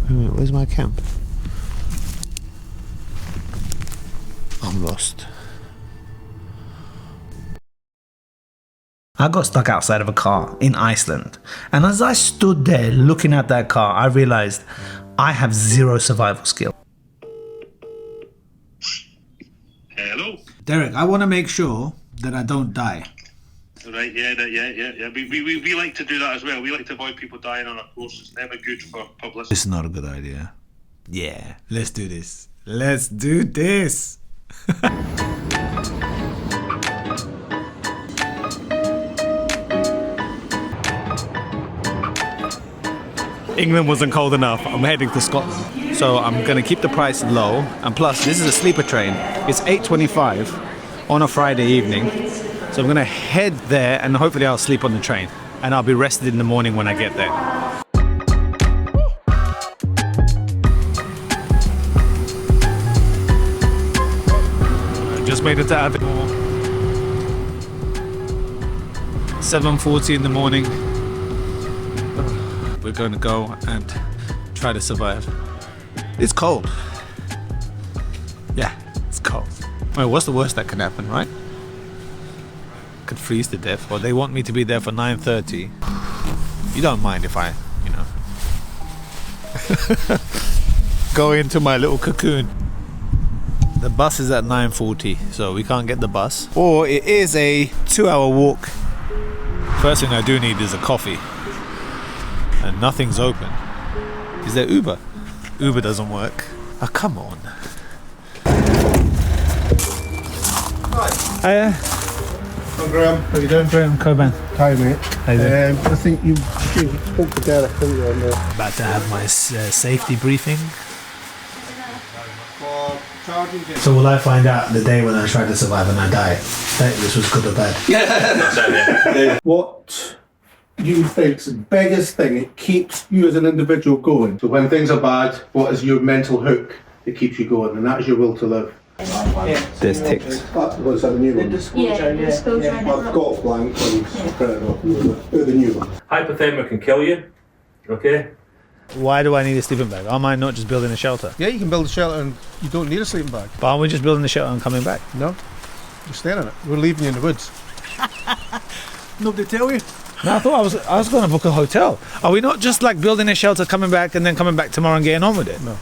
Where's my camp? I'm lost. I got stuck outside of a car in Iceland, and as I stood there looking at that car, I realized I have zero survival skill. Hello. Derek, I want to make sure that I don't die. Right, yeah. We like to do that as well. We like to avoid people dying on our course. It's never good for publicity. It's not a good idea. Yeah, let's do this. Let's do this. England wasn't cold enough. I'm heading to Scotland. So I'm going to keep the price low. And plus, this is a sleeper train. It's 8:25 on a Friday evening. So I'm going to head there and hopefully I'll sleep on the train. And I'll be rested in the morning when I get there. I just made it to Aviemore. 7:40 in the morning. We're going to go and try to survive. It's cold. Yeah, it's cold. Well, what's the worst that can happen, right? Could freeze to death. Or they want me to be there for 9:30. You don't mind if I, you know, go into my little cocoon. The bus is at 9:40, so we can't get the bus. Or it is a 2-hour walk. First thing I do need is a coffee. And nothing's open. Is there Uber? Uber doesn't work. Oh, come on. Hiya. Hi Graham, how you doing? Graham Coban. Hi mate. How you doing? I think you spoke to Derek, didn't you, on the... About to have my safety briefing. For charging it. So will I find out the day when I try to survive and I die? That this was good or bad? What you think's the biggest thing that keeps you as an individual going? So when things are bad, what is your mental hook that keeps you going? And that is your will to live. There's ticks. Was that the new one? Yeah, the school train. I've got blank ones. The new one. Hypothermia can kill you, okay? Why do I need a sleeping bag? Am I not just building a shelter? Yeah, you can build a shelter and you don't need a sleeping bag. But aren't we just building the shelter and coming back? No, you're staying in it. We're leaving you in the woods. Nobody tell you? No, I thought I was going to book a hotel. Are we not just like building a shelter, coming back, and then coming back tomorrow and getting on with it? No.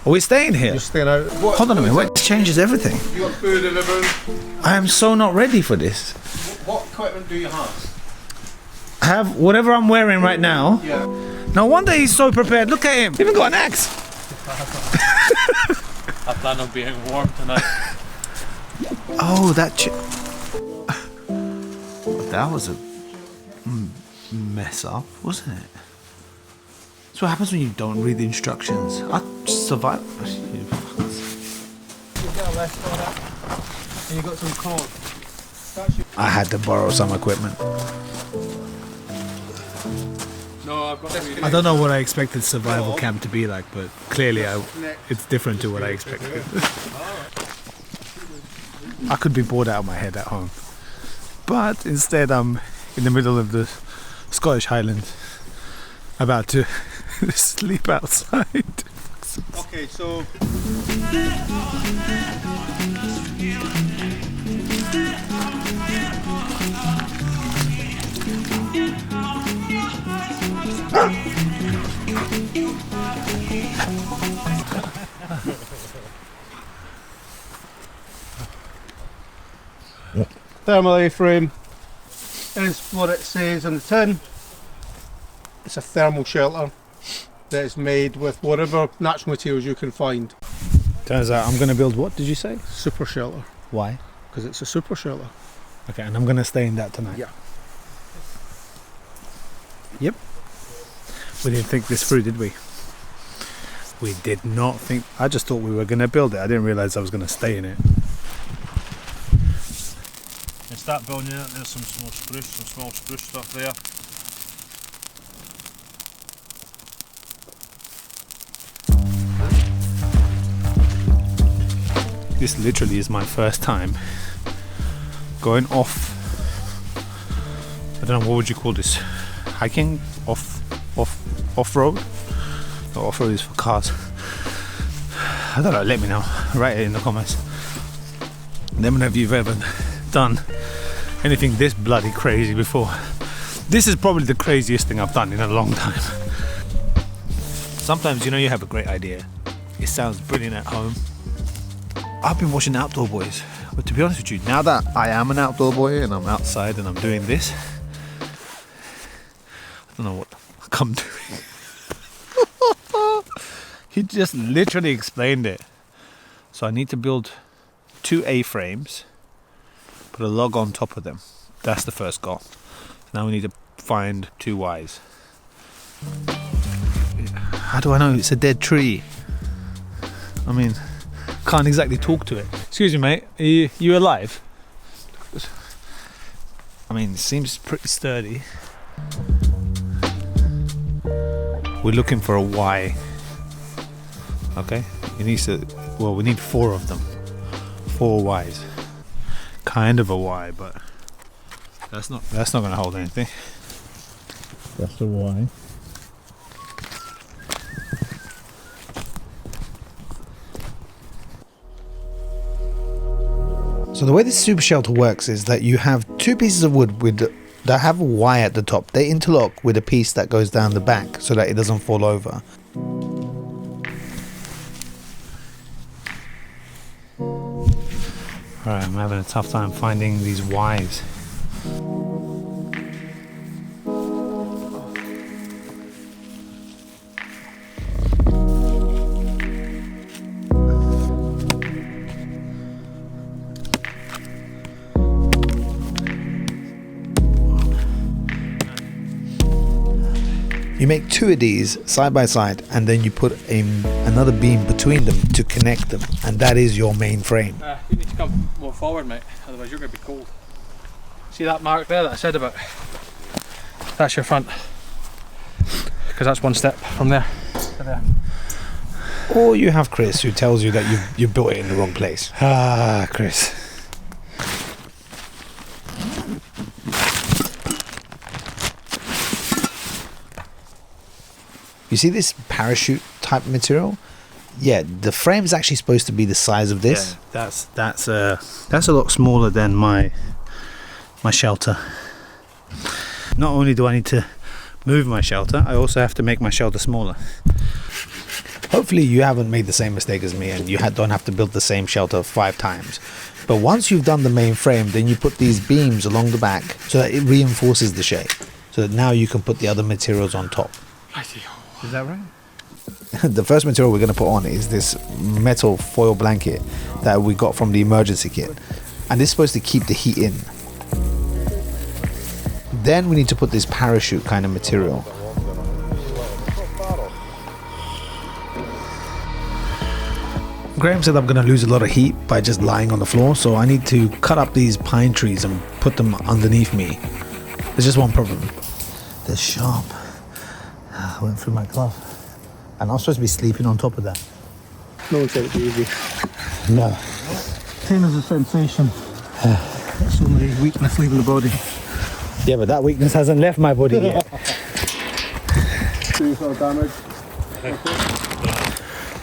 Are we staying here? You're staying out. Hold on a minute. Wait, this changes everything. You got food and everything. I am so not ready for this. What equipment do you have? I have whatever I'm wearing right now. Yeah. No wonder he's so prepared. Look at him. Even got an axe. I plan on being warm tonight. Oh, that that was a mess up, wasn't it? That's what happens when you don't read the instructions. I survived. You get a left on it, and you got some cord. I had to borrow some equipment. No, I've got. I don't know what I expected survival camp to be like, but clearly it's different to what I expected. I could be bored out of my head at home, but instead I'm in the middle of the Scottish Highlands, about to sleep outside. Okay, so. Thermal A-frame is what it says on the tin. It's a thermal shelter that is made with whatever natural materials you can find. Turns out I'm going to build what did you say? Super shelter, Why? because it's a super shelter. Okay, and I'm going to stay in that tonight. Yeah. Yep. We didn't think this through, did we? We did not think. I just thought we were going to build it. I didn't realise I was going to stay in it. And start building it, there's some small spruce stuff there. This literally is my first time going off. I don't know, what would you call this? Hiking? Off-road? or off-road is for cars. I don't know, let me know. Write it in the comments. Let me know if you've ever done anything this bloody crazy before. This is probably the craziest thing I've done in a long time. Sometimes, you know, you have a great idea. It sounds brilliant at home. I've been watching Outdoor Boys, but to be honest with you, now that I am an outdoor boy and I'm outside and I'm doing this, I don't know what the fuck I'm doing. He just literally explained it. So I need to build 2 A-frames, put a log on top of them. That's the first goal. Now we need to find 2 Ys. How do I know it's a dead tree? I mean, can't exactly talk to it. Excuse me, mate. Are you alive? I mean, it seems pretty sturdy. We're looking for a Y. Okay? It needs to. Well, we need 4 of them. 4 Ys. Kind of a Y, but that's not going to hold anything. That's the Y. So the way this super shelter works is that you have 2 pieces of wood that have a Y at the top. They interlock with a piece that goes down the back so that it doesn't fall over. Alright, I'm having a tough time finding these Ys. You make 2 of these side by side and then you put another beam between them to connect them, and that is your main frame. You need to come more forward, mate, otherwise you're going to be cold. See that mark there that I said about? That's your front. Because that's 1 step from there to there. Or you have Chris who tells you that you built it in the wrong place. Ah, Chris. You see this parachute type material? Yeah, the frame is actually supposed to be the size of this. Yeah, that's a lot smaller than my shelter. Not only do I need to move my shelter, I also have to make my shelter smaller. Hopefully you haven't made the same mistake as me and you don't have to build the same shelter 5 times. But once you've done the main frame, then you put these beams along the back so that it reinforces the shape. So that now you can put the other materials on top. Is that right? The first material we're going to put on is this metal foil blanket that we got from the emergency kit. And this is supposed to keep the heat in. Then we need to put this parachute kind of material. Graham said I'm going to lose a lot of heat by just lying on the floor, so I need to cut up these pine trees and put them underneath me. There's just one problem. They're sharp. I went through my glove. And I was supposed to be sleeping on top of that. No one said it'd be easy. No. Pain is a sensation. It's only weakness leaving the body. Yeah, but that weakness hasn't left my body yet. Serious damage.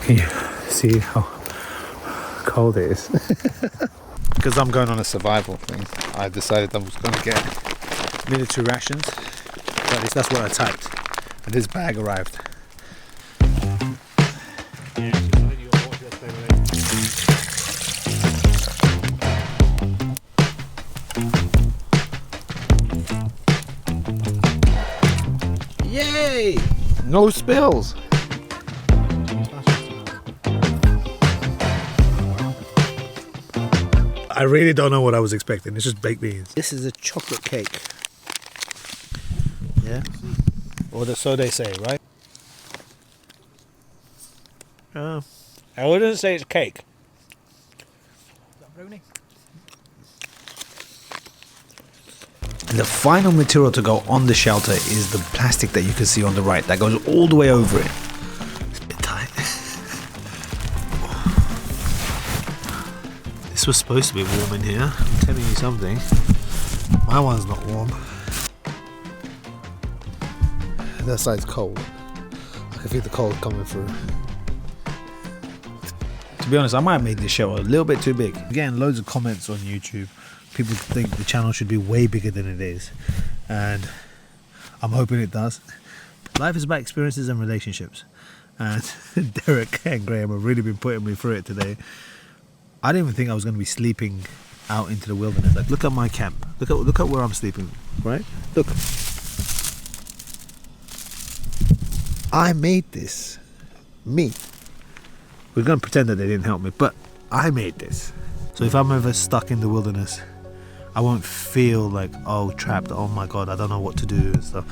Can you see how cold it is? Because I'm going on a survival thing, I decided I was going to get military rations. At least that's what I typed. And this bag arrived. Yay! No spills. I really don't know what I was expecting. It's just baked beans. This is a chocolate cake. Yeah? Or so they say, right? I wouldn't say it's cake. Brownie. The final material to go on the shelter is the plastic that you can see on the right that goes all the way over it. It's a bit tight. This was supposed to be warm in here. I'm telling you something. My one's not warm. That side's cold. I I feel the cold coming through. To be honest, I might have made this show a little bit too big. Getting loads of comments on YouTube. People think the channel should be way bigger than it is. And I'm hoping it does. Life is about experiences and relationships. And Derek and Graham have really been putting me through it today. I didn't even think I was going to be sleeping out into the wilderness. Like, look at my camp. Look at where I'm sleeping, right? Look. I made this. Me. We're going to pretend that they didn't help me, but I made this. So if I'm ever stuck in the wilderness, I won't feel like, oh, trapped, oh my god, I don't know what to do and stuff.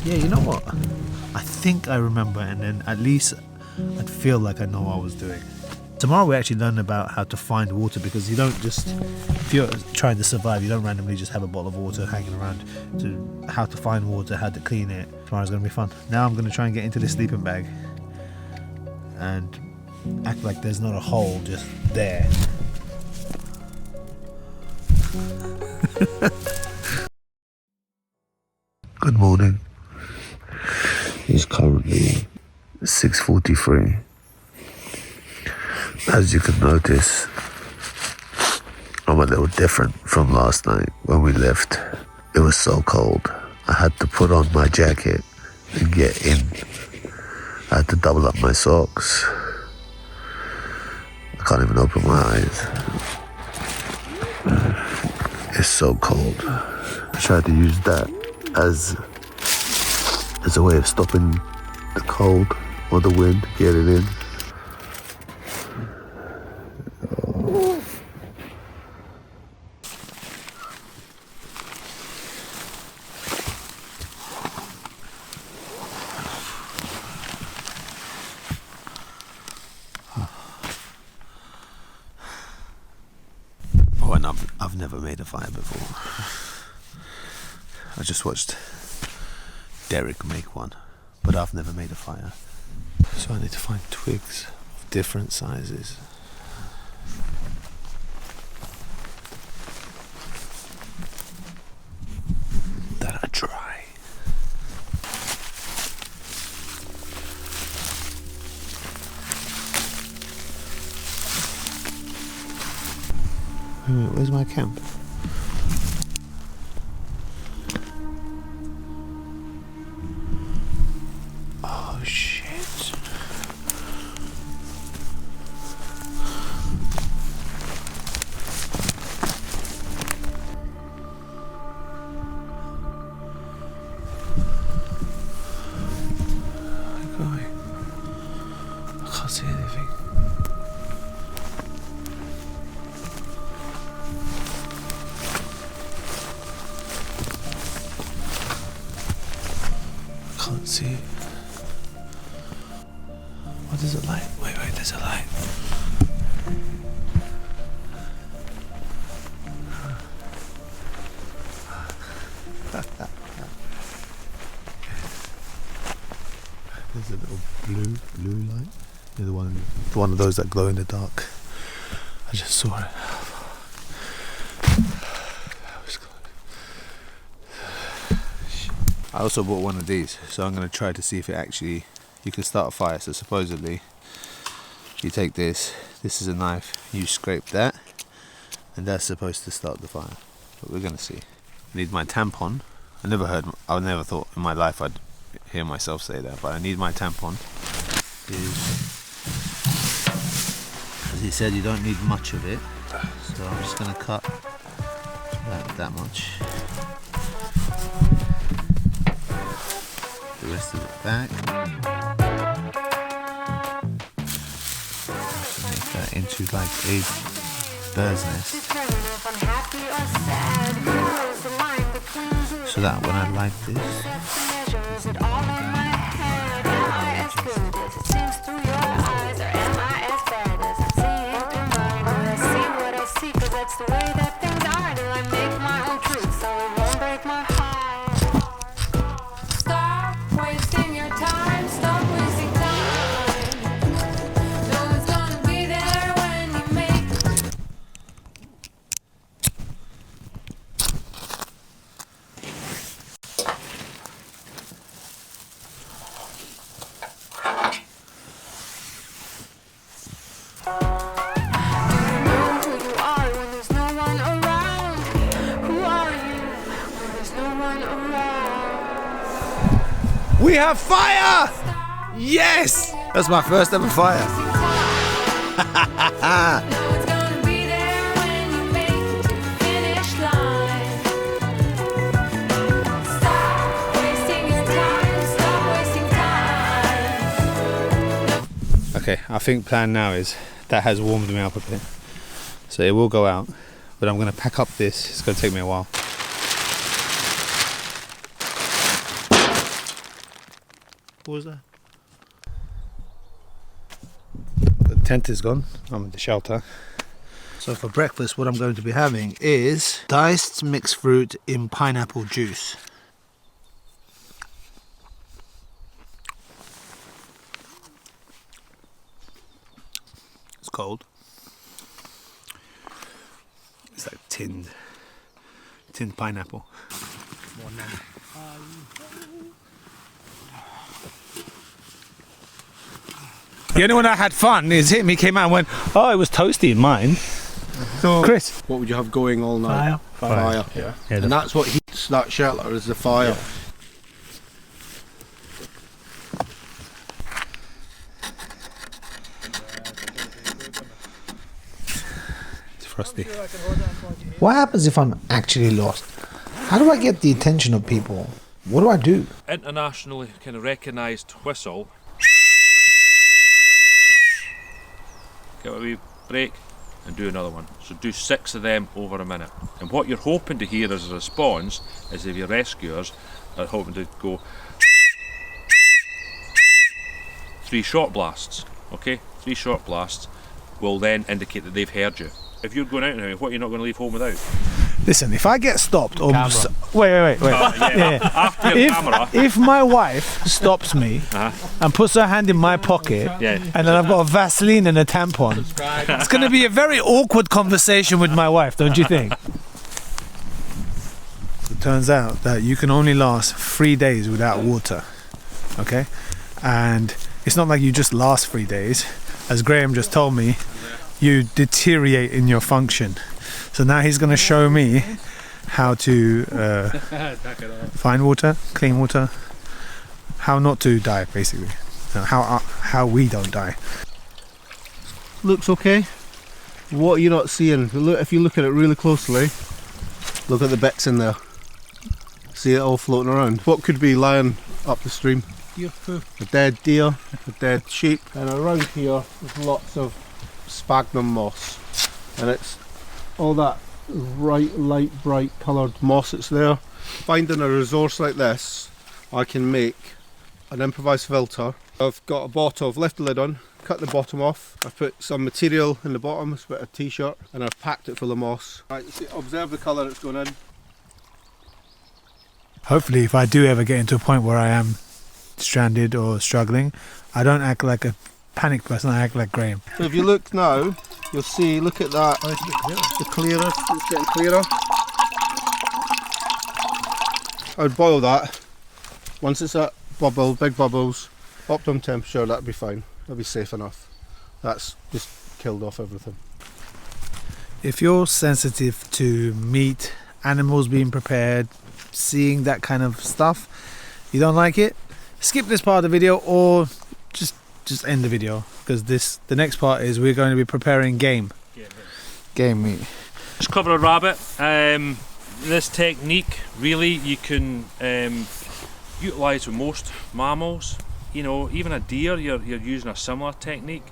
Yeah, you know what? I think I remember, and then at least I'd feel like I know what I was doing. Tomorrow we actually learn about how to find water, because you don't just, if you're trying to survive, you don't randomly just have a bottle of water hanging around. To how to find water, how to clean it. Tomorrow's going to be fun. Now I'm going to try and get into this sleeping bag and act like there's not a hole just there. Good morning. It's currently 6:43. As you can notice, I'm a little different from last night when we left. It was so cold. I had to put on my jacket and get in. I had to double up my socks. I can't even open my eyes. It's so cold. I tried to use that as a way of stopping the cold or the wind, get it in. Oh, and I've never made a fire before. I just watched Derek make one, but I've never made a fire. So I need to find twigs of different sizes. That are dry. Where's my camp? Oh shit. Where am I going? I can't see anything. Can't see it. What is it like? Wait, there's a light. There's a little blue light. The one of those that glow in the dark. I just saw it. I also bought one of these, so I'm going to try to see if it actually, you can start a fire. So supposedly, you take this is a knife, you scrape that, and that's supposed to start the fire. But we're going to see. I need my tampon. I never thought in my life I'd hear myself say that, but I need my tampon. As he said, you don't need much of it, so I'm just going to cut that much. The rest of it back. Make that into like a bird's nest. So that when I light this, that's the way that things are. Till I make my own truth, so it won't break my heart. Stop wasting your time, stop wasting time. No one's gonna be there when you make. We have fire! Yes! That's my first ever fire. Okay, I think plan now is that has warmed me up a bit. So it will go out, but I'm going to pack up this. It's going to take me a while. What was that? The tent is gone. I'm in the shelter. So for breakfast, what I'm going to be having is diced mixed fruit in pineapple juice. It's cold. It's like tinned pineapple. The only one that had fun is him. He came out and went, oh, it was toasty in mine. So, Chris, what would you have going all night? Fire. Yeah. And that's what heats that shelter, is the fire. Yeah. It's frosty. What happens if I'm actually lost? How do I get the attention of people? What do I do? Internationally kind of recognised whistle. Get a wee break and do another one. So do 6 of them over a minute. And what you're hoping to hear as a response is if your rescuers are hoping to go 3 short blasts. Okay? 3 short blasts will then indicate that they've heard you. If you're going out now, what you're not going to leave home without? Listen, if I get stopped or Camera. wait. After your camera. If my wife stops me and puts her hand in my pocket, Yeah. and then I've got a Vaseline and a tampon, it's going to be a very awkward conversation with my wife, don't you think? It turns out that you can only last 3 days without water, okay? And it's not like you just last 3 days. As Graham just told me, you deteriorate in your function. So now he's going to show me how to find water, clean water, how not to die, basically. How we don't die. Looks okay. What are you not seeing? If you look at it really closely, look at the bits in there. See it all floating around. What could be lying up the stream? A dead deer, a dead sheep, and around here there's lots of sphagnum moss, and it's all that light bright coloured moss that's there. Finding a resource like this, I can make an improvised filter. I've got a bottle, I've left the lid on, cut the bottom off, I've put some material in the bottom, it's a bit of a t-shirt, and I've packed it full of moss. Right, see, observe the colour it's going in. Hopefully, if I do ever get into a point where I am stranded or struggling, I don't act like a panic person, I act like Graham. So if you look now, you'll see, look at that, the clearer, it's getting clearer. I would boil that. Once it's at big bubbles, optimum temperature, that'd be fine. That'd be safe enough. That's just killed off everything. If you're sensitive to meat, animals being prepared, seeing that kind of stuff, you don't like it, skip this part of the video or just end the video, because the next part is we're going to be preparing game meat. Just cover a rabbit. This technique really you can utilise with most mammals. You know, even a deer, you're using a similar technique.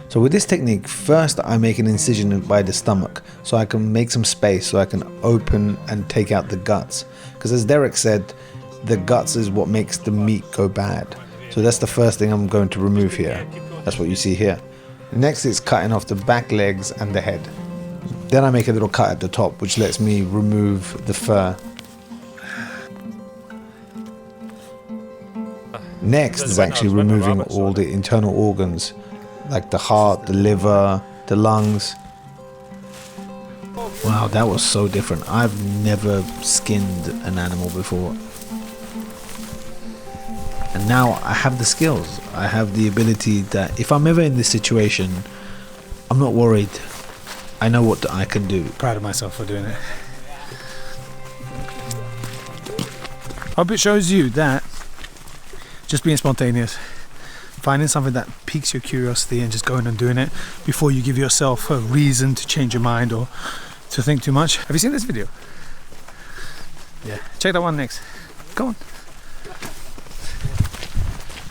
So with this technique, first I make an incision by the stomach so I can make some space so I can open and take out the guts. Because as Derek said, the guts is what makes the meat go bad. So that's the first thing I'm going to remove here. That's what you see here. Next is cutting off the back legs and the head. Then I make a little cut at the top, which lets me remove the fur. Next is actually removing all the internal organs, like the heart, the liver, the lungs. Wow, that was so different. I've never skinned an animal before. And now I have the skills. I have the ability that if I'm ever in this situation, I'm not worried. I know what I can do. Proud of myself for doing it. Hope it shows you that Just being spontaneous. Finding something that piques your curiosity and just going and doing it before you give yourself a reason to change your mind or to think too much. Have you seen this video? Yeah, check that one next. Go on.